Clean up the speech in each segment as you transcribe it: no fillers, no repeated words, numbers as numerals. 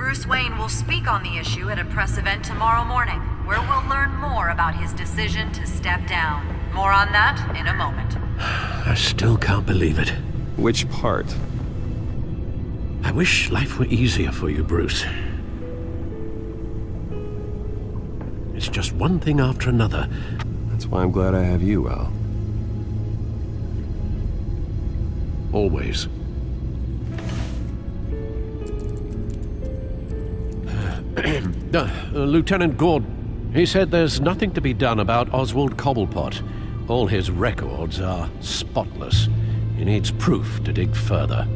Bruce Wayne will speak on the issue at a press event tomorrow morning, where we'll learn more about his decision to step down. More on that in a moment. I still can't believe it. Which part? I wish life were easier for you, Bruce. It's just one thing after another. That's why I'm glad I have you, Al. Always. Lieutenant Gordon, he said there's nothing to be done about Oswald Cobblepot. All his records are spotless. He needs proof to dig further.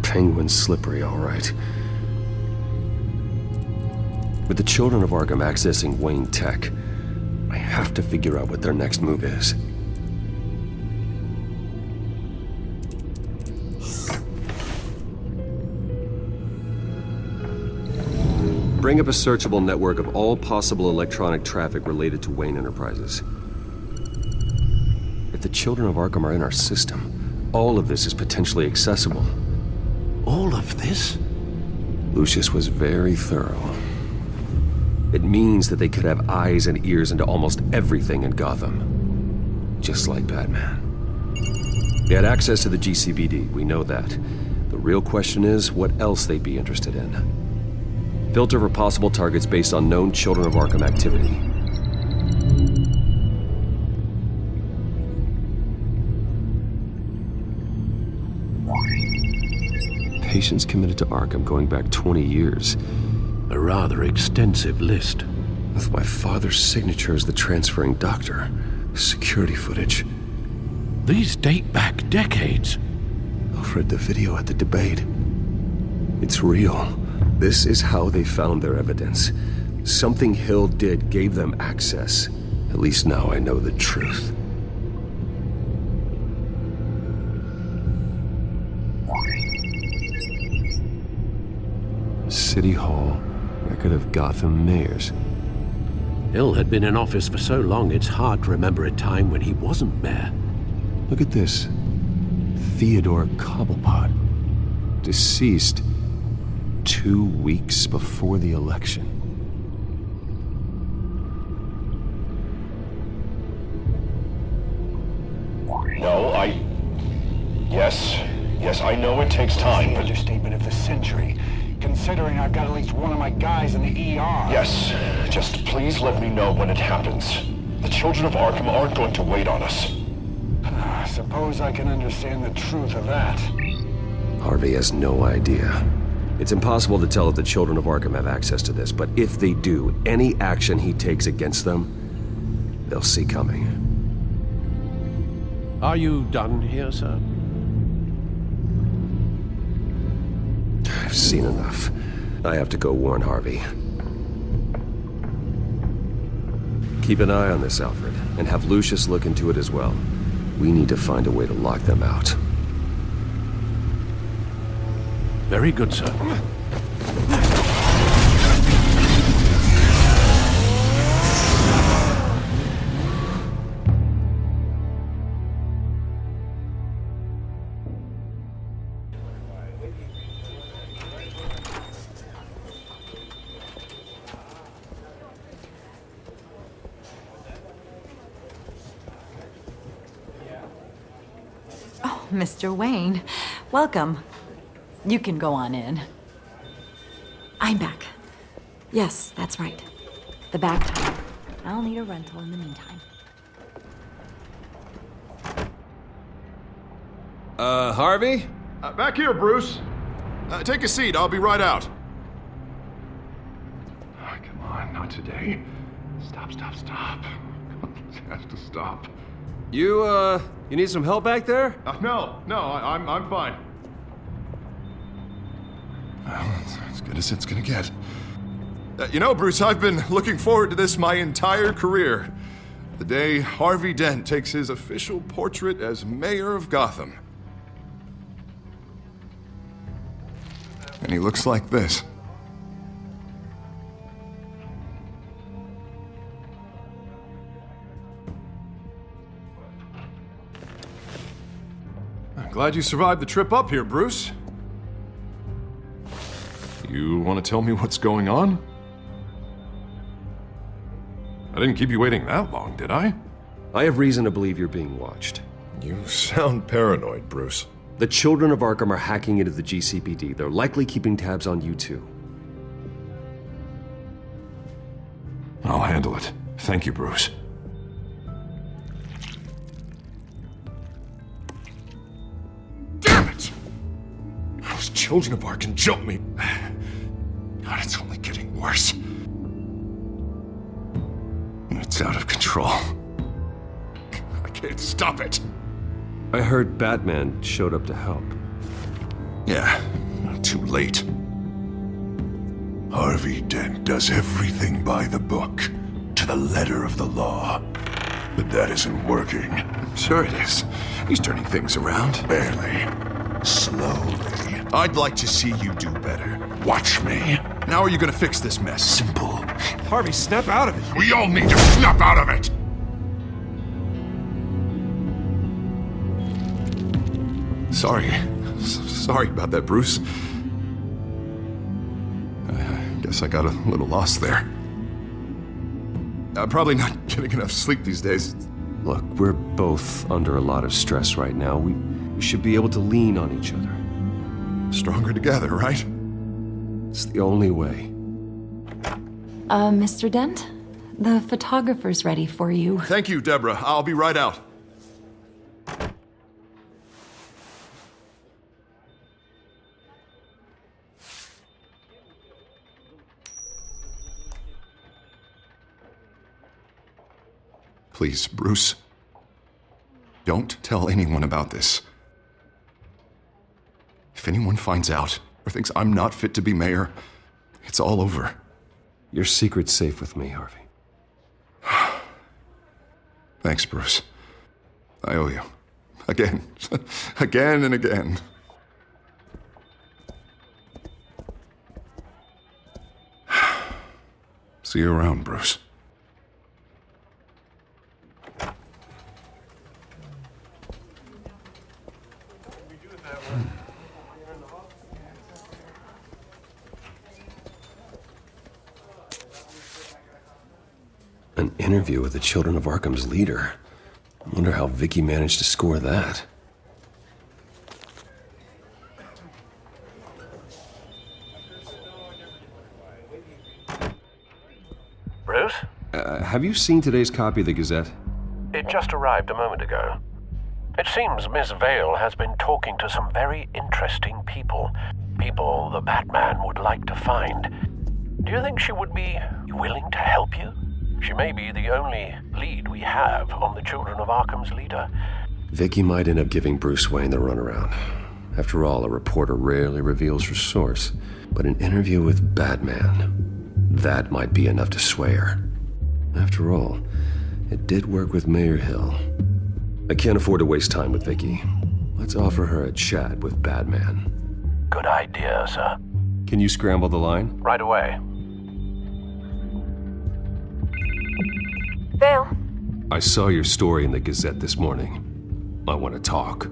Penguin's slippery, all right. With the children of Arkham accessing Wayne Tech, I have to figure out what their next move is. Bring up a searchable network of all possible electronic traffic related to Wayne Enterprises. If the children of Arkham are in our system, all of this is potentially accessible. All of this? Lucius was very thorough. It means that they could have eyes and ears into almost everything in Gotham. Just like Batman. They had access to the GCPD, we know that. The real question is what else they'd be interested in. Filter for possible targets based on known Children of Arkham activity. Patients committed to Arkham going back 20 years. A rather extensive list. With my father's signature as the transferring doctor. Security footage. These date back decades. Alfred, the video at the debate. It's real. This is how they found their evidence. Something Hill did gave them access. At least now I know the truth. City Hall, record of Gotham mayors. Hill had been in office for so long, it's hard to remember a time when he wasn't mayor. Look at this. Theodore Cobblepot. Deceased 2 weeks before the election. No, Yes, I know it takes time, The but... understatement of the century, considering I've got at least one of my guys in the ER. Yes, just please let me know when it happens. The children of Arkham aren't going to wait on us. I suppose I can understand the truth of that. Harvey has no idea. It's impossible to tell if the children of Arkham have access to this, but if they do, any action he takes against them, they'll see coming. Are you done here, sir? I've seen enough. I have to go warn Harvey. Keep an eye on this, Alfred, and have Lucius look into it as well. We need to find a way to lock them out. Very good, sir. Oh, Mr. Wayne, welcome. You can go on in. I'm back. Yes, that's right. The back tire. I'll need a rental in the meantime. Harvey? Back here, Bruce. Take a seat. I'll be right out. Oh, come on, not today. Stop. It has to stop. You need some help back there? No, I'm fine. Well, it's as good as it's gonna get. You know, Bruce, I've been looking forward to this my entire career. The day Harvey Dent takes his official portrait as mayor of Gotham. And he looks like this. I'm glad you survived the trip up here, Bruce. You want to tell me what's going on? I didn't keep you waiting that long, did I? I have reason to believe you're being watched. You sound paranoid, Bruce. The children of Arkham are hacking into the GCPD. They're likely keeping tabs on you too. I'll handle it. Thank you, Bruce. Damn it! Those children of Arkham jumped me. God, it's only getting worse. It's out of control. I can't stop it. I heard Batman showed up to help. Yeah, too late. Harvey Dent does everything by the book, to the letter of the law. But that isn't working. Sure it is. He's turning things around. Barely. Slowly. I'd like to see you do better. Watch me. Now are you gonna fix this mess? Simple. Harvey, snap out of it! We all need to snap out of it! Sorry. Sorry about that, Bruce. I guess I got a little lost there. I'm probably not getting enough sleep these days. Look, we're both under a lot of stress right now. We should be able to lean on each other. Stronger together, right? It's the only way. Mr. Dent? The photographer's ready for you. Thank you, Deborah. I'll be right out. Please, Bruce. Don't tell anyone about this. If anyone finds out or thinks I'm not fit to be mayor, it's all over. Your secret's safe with me, Harvey. Thanks, Bruce. I owe you. Again. Again and again. See you around, Bruce. An interview with the Children of Arkham's leader. I wonder how Vicky managed to score that. Bruce? Have you seen today's copy of the Gazette? It just arrived a moment ago. It seems Miss Vale has been talking to some very interesting people. People the Batman would like to find. Do you think she would be willing to help you? She may be the only lead we have on the Children of Arkham's leader. Vicky might end up giving Bruce Wayne the runaround. After all, a reporter rarely reveals her source. But an interview with Batman, that might be enough to sway her. After all, it did work with Mayor Hill. I can't afford to waste time with Vicky. Let's offer her a chat with Batman. Good idea, sir. Can you scramble the line? Right away. Vale, I saw your story in the Gazette this morning. I want to talk.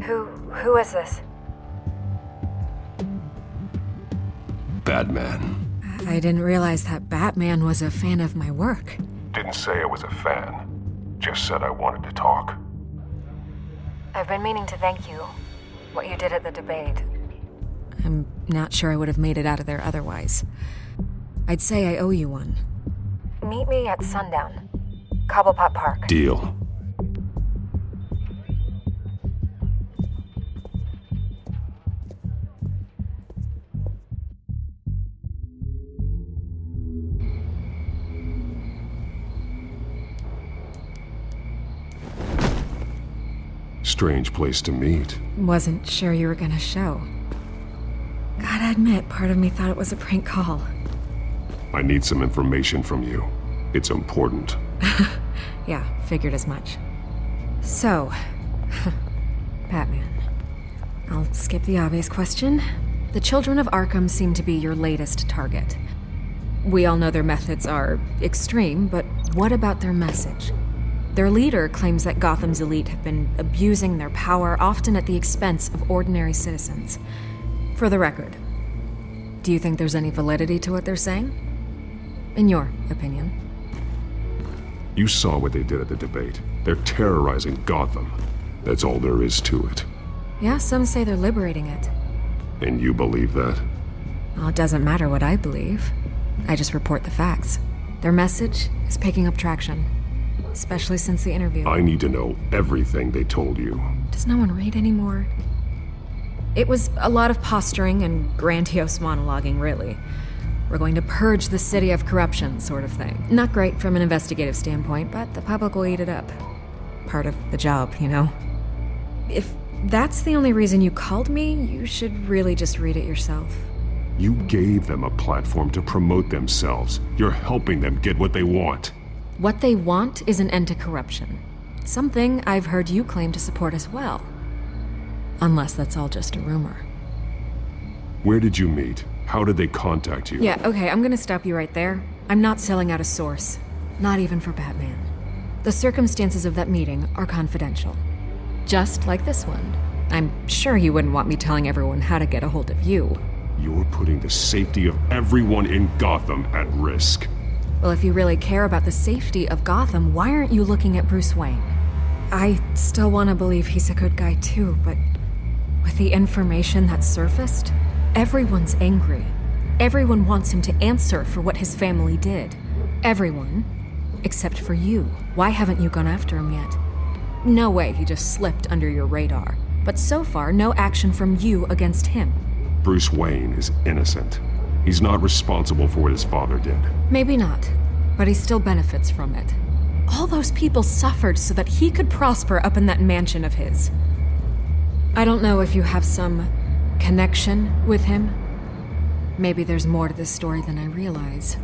who is this? Batman. I didn't realize that Batman was a fan of my work. Didn't say I was a fan. Just said I wanted to talk. I've been meaning to thank you. What you did at the debate. I'm not sure I would have made it out of there otherwise. I'd say I owe you one. Meet me at sundown. Cobblepot Park. Deal. Strange place to meet. Wasn't sure you were gonna show. Gotta admit, part of me thought it was a prank call. I need some information from you. It's important. Yeah, figured as much. So, Batman. I'll skip the obvious question. The Children of Arkham seem to be your latest target. We all know their methods are extreme, but what about their message? Their leader claims that Gotham's elite have been abusing their power, often at the expense of ordinary citizens. For the record, Do you think there's any validity to what they're saying? In your opinion? You saw what they did at the debate. They're terrorizing Gotham. That's all there is to it. Yeah, some say they're liberating it. And you believe that? Well, it doesn't matter what I believe. I just report the facts. Their message is picking up traction. Especially since the interview. I need to know everything they told you. Does no one read anymore? It was a lot of posturing and grandiose monologuing, really. We're going to purge the city of corruption, sort of thing. Not great from an investigative standpoint, but the public will eat it up. Part of the job, you know? If that's the only reason you called me, you should really just read it yourself. You gave them a platform to promote themselves. You're helping them get what they want. What they want is an end to corruption. Something I've heard you claim to support as well. Unless that's all just a rumor. Where did you meet? How did they contact you? Yeah, okay, I'm gonna stop you right there. I'm not selling out a source. Not even for Batman. The circumstances of that meeting are confidential. Just like this one. I'm sure you wouldn't want me telling everyone how to get a hold of you. You're putting the safety of everyone in Gotham at risk. Well, if you really care about the safety of Gotham, why aren't you looking at Bruce Wayne? I still want to believe he's a good guy too, but with the information that surfaced, everyone's angry. Everyone wants him to answer for what his family did. Everyone, except for you. Why haven't you gone after him yet? No way he just slipped under your radar. But so far, no action from you against him. Bruce Wayne is innocent. He's not responsible for what his father did. Maybe not, but he still benefits from it. All those people suffered so that he could prosper up in that mansion of his. I don't know if you have some connection with him. Maybe there's more to this story than I realize.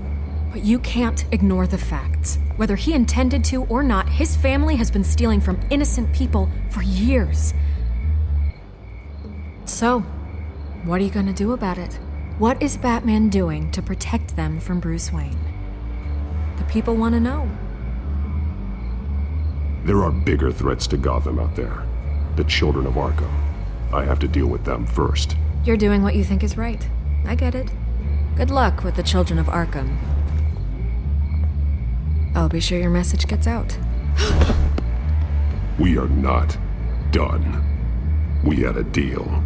But you can't ignore the facts. Whether he intended to or not, his family has been stealing from innocent people for years. So, what are you gonna do about it? What is Batman doing to protect them from Bruce Wayne? The people want to know. There are bigger threats to Gotham out there. The children of Arkham. I have to deal with them first. You're doing what you think is right. I get it. Good luck with the children of Arkham. I'll be sure your message gets out. We are not done. We had a deal.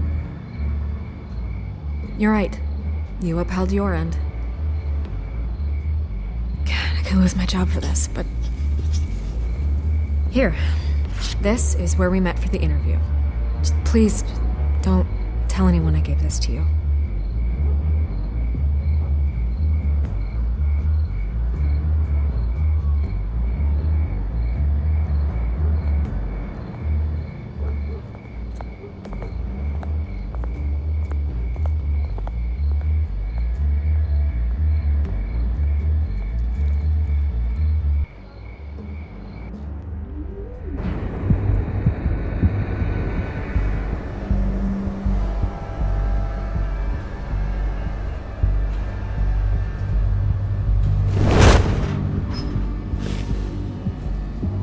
You're right. You upheld your end. God, I could lose my job for this, but... Here. This is where we met for the interview. Just please, don't tell anyone I gave this to you.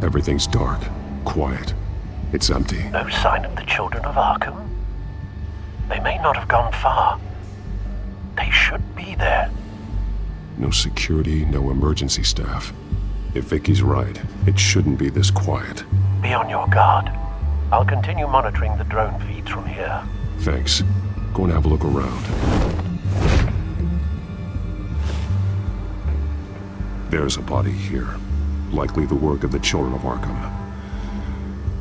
Everything's dark, quiet. It's empty. No sign of the children of Arkham? They may not have gone far. They should be there. No security, no emergency staff. If Vicky's right, it shouldn't be this quiet. Be on your guard. I'll continue monitoring the drone feeds from here. Thanks. Go and have a look around. There's a body here. Likely the work of the children of Arkham.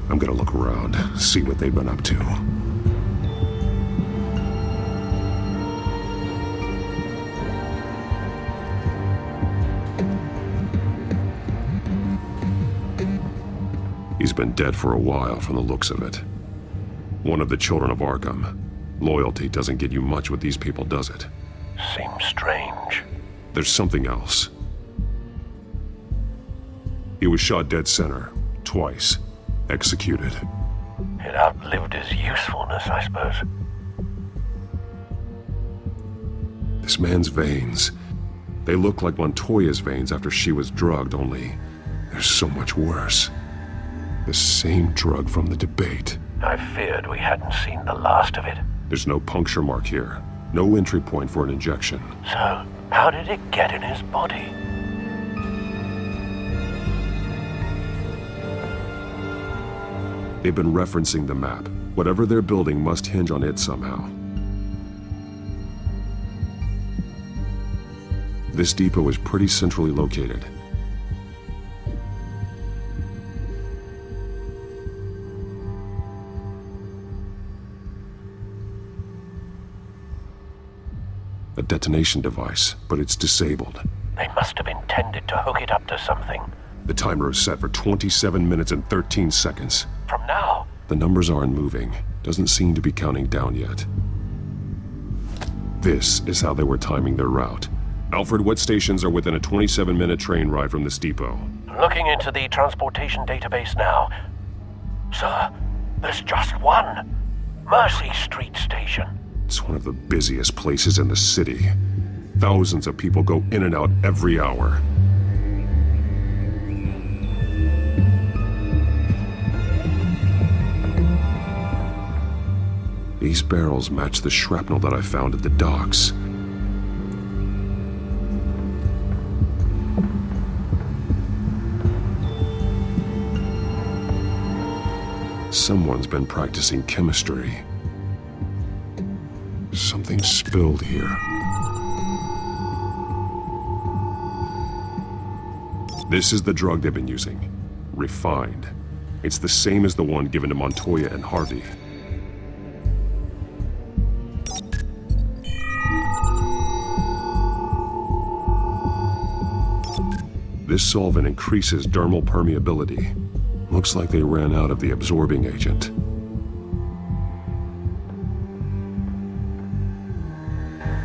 I'm gonna look around, see what they've been up to. He's been dead for a while from the looks of it. One of the children of Arkham. Loyalty doesn't get you much with these people, does it? Seems strange. There's something else. He was shot dead center, twice, executed. It outlived his usefulness, I suppose. This man's veins, they look like Montoya's veins after she was drugged, only they're so much worse. The same drug from the debate. I feared we hadn't seen the last of it. There's no puncture mark here. No entry point for an injection. So, how did it get in his body? They've been referencing the map. Whatever they're building must hinge on it somehow. This depot is pretty centrally located. A detonation device, but it's disabled. They must have intended to hook it up to something. The timer is set for 27 minutes and 13 seconds. From now? The numbers aren't moving. Doesn't seem to be counting down yet. This is how they were timing their route. Alfred, what stations are within a 27-minute train ride from this depot? Looking into the transportation database now. Sir, there's just one. Mercy Street Station. It's one of the busiest places in the city. Thousands of people go in and out every hour. These barrels match the shrapnel that I found at the docks. Someone's been practicing chemistry. Something spilled here. This is the drug they've been using. Refined. It's the same as the one given to Montoya and Harvey. This solvent increases dermal permeability. Looks like they ran out of the absorbing agent.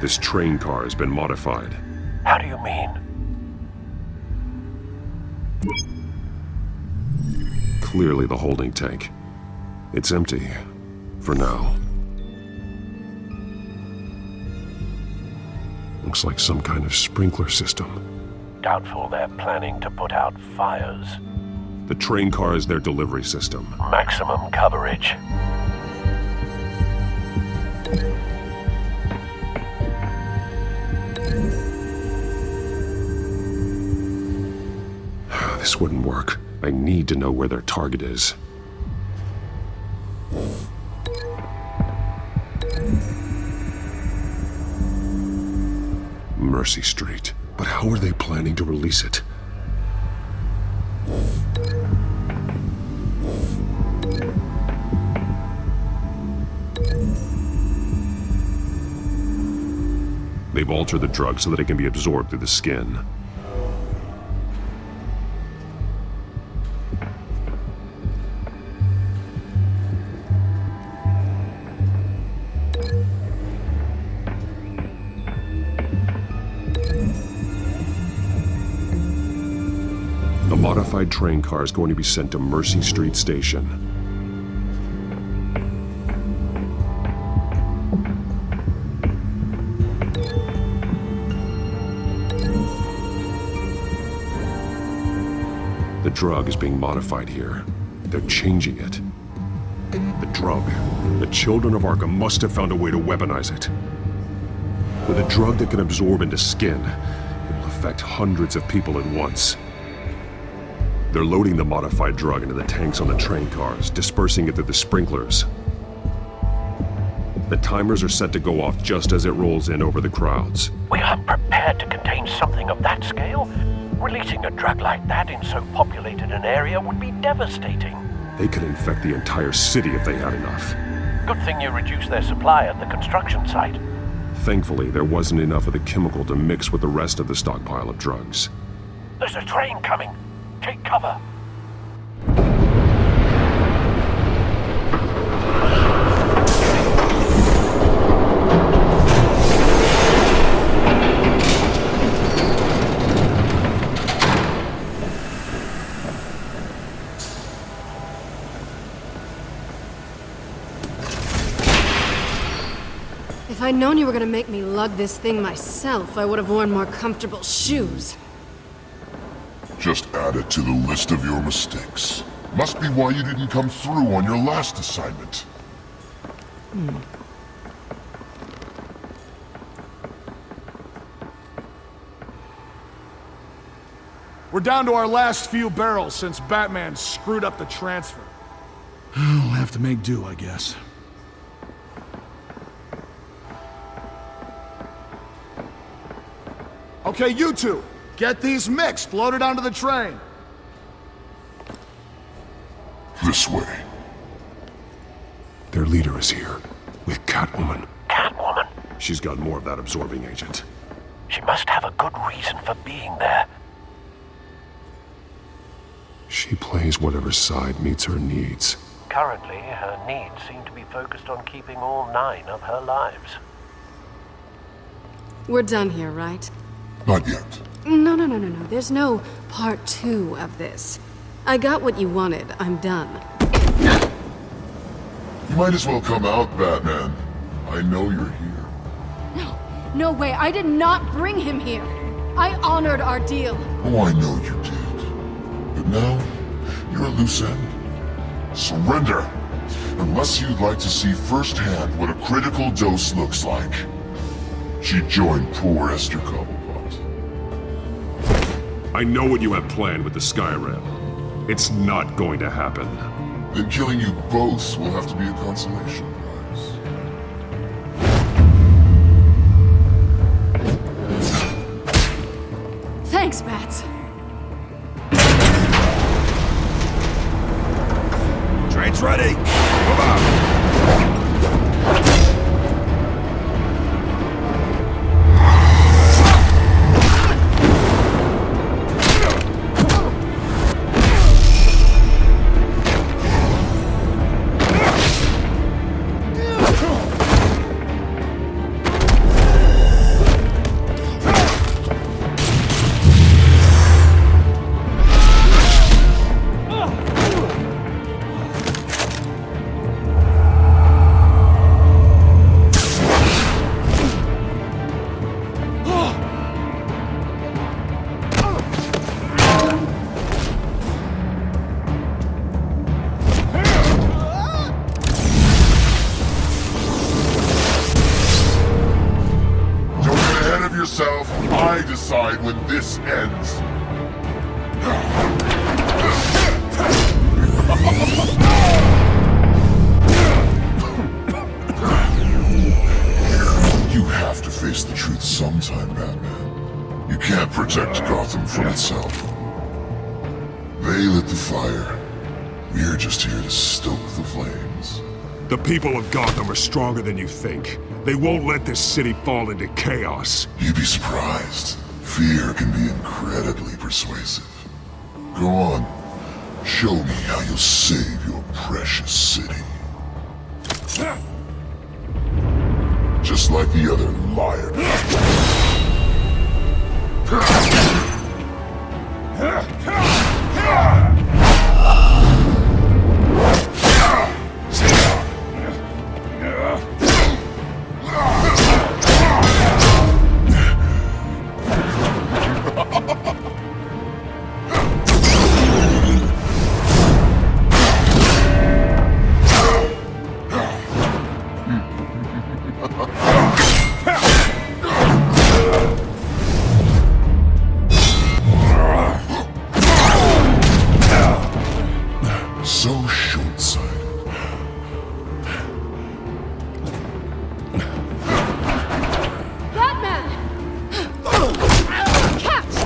This train car has been modified. How do you mean? Clearly the holding tank. It's empty. For now. Looks like some kind of sprinkler system. Doubtful they're planning to put out fires. The train car is their delivery system. Maximum coverage. This wouldn't work. I need to know where their target is. Mercy Street. But how are they planning to release it? They've altered the drug so that it can be absorbed through the skin. The modified train car is going to be sent to Mercy Street Station. The drug is being modified here. They're changing it. The drug. The children of Arkham must have found a way to weaponize it. With a drug that can absorb into skin, it will affect hundreds of people at once. They're loading the modified drug into the tanks on the train cars, dispersing it through the sprinklers. The timers are set to go off just as it rolls in over the crowds. We aren't prepared to contain something of that scale. Releasing a drug like that in so populated an area would be devastating. They could infect the entire city if they had enough. Good thing you reduced their supply at the construction site. Thankfully, there wasn't enough of the chemical to mix with the rest of the stockpile of drugs. There's a train coming. Take cover. If I'd known you were gonna make me lug this thing myself, I would have worn more comfortable shoes. Just add it to the list of your mistakes. Must be why you didn't come through on your last assignment. We're down to our last few barrels since Batman screwed up the transfer. We'll have to make do, I guess. Okay, you two, get these mixed, loaded onto the train. This way. Their leader is here, with Catwoman. Catwoman? She's got more of that absorbing agent. She must have a good reason for being there. She plays whatever side meets her needs. Currently, her needs seem to be focused on keeping all 9 of her lives. We're done here, right? Not yet. No. There's no part 2 of this. I got what you wanted. I'm done. You might as well come out, Batman. I know you're here. No way. I did not bring him here. I honored our deal. Oh, I know you did. But now, you're a loose end. Surrender! Unless you'd like to see firsthand what a critical dose looks like. She joined poor Esther Cobblepot. I know what you have planned with the Skyrail. It's not going to happen. Then killing you both will have to be a consolation prize. Thanks, Bats. Train's ready. Move out. I decide when this ends. You have to face the truth sometime, Batman. You can't protect Gotham from itself. They lit the fire. We're just here to stoke the flames. The people of Gotham are stronger than you think. They won't let this city fall into chaos. You'd be surprised. Fear can be incredibly persuasive. Go on. Show me how you'll save your precious city. Just like the other liar. So short-sighted. Batman! Catch!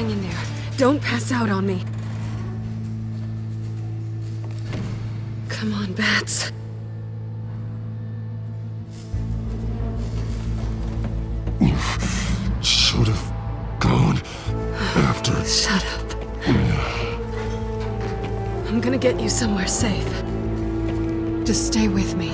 Hang in there. Don't pass out on me. Come on, Bats. You should have gone after. Shut up. I'm gonna get you somewhere safe. Just stay with me.